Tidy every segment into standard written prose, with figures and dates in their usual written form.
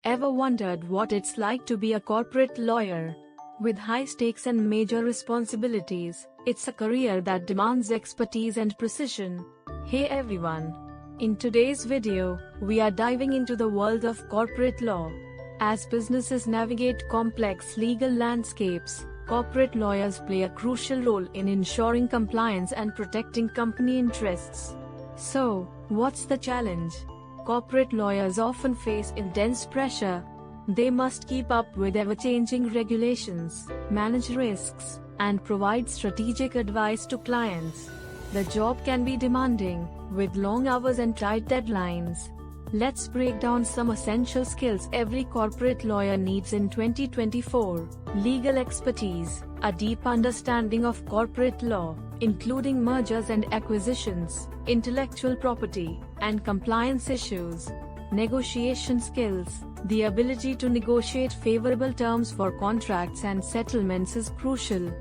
Ever wondered what it's like to be a corporate lawyer? With high stakes and major responsibilities, it's a career that demands expertise and precision. Hey everyone! In today's video, we are diving into the world of corporate law. As businesses navigate complex legal landscapes, corporate lawyers play a crucial role in ensuring compliance and protecting company interests. So, what's the challenge? Corporate lawyers often face intense pressure. They must keep up with ever-changing regulations, manage risks, and provide strategic advice to clients. The job can be demanding, with long hours and tight deadlines. Let's break down some essential skills every corporate lawyer needs in 2024. Legal expertise, a deep understanding of corporate law, including mergers and acquisitions, intellectual property, and compliance issues. Negotiation skills, the ability to negotiate favorable terms for contracts and settlements is crucial.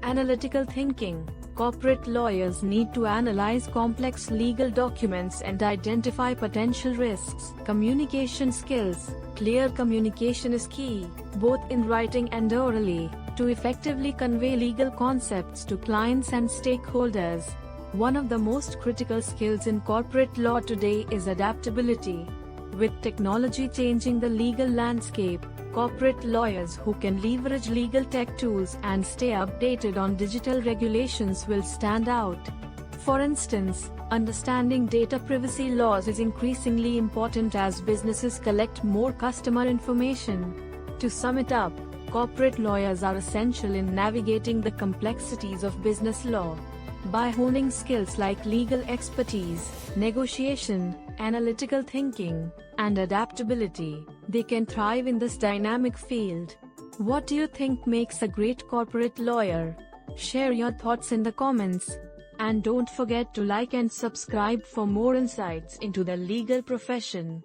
Analytical thinking, corporate lawyers need to analyze complex legal documents and identify potential risks. Communication skills, clear communication is key, both in writing and orally, to effectively convey legal concepts to clients and stakeholders. One of the most critical skills in corporate law today is adaptability. With technology changing the legal landscape, corporate lawyers who can leverage legal tech tools and stay updated on digital regulations will stand out. For instance, understanding data privacy laws is increasingly important as businesses collect more customer information. To sum it up, corporate lawyers are essential in navigating the complexities of business law. By honing skills like legal expertise, negotiation, analytical thinking, and adaptability, they can thrive in this dynamic field. What do you think makes a great corporate lawyer? Share your thoughts in the comments. And don't forget to like and subscribe for more insights into the legal profession.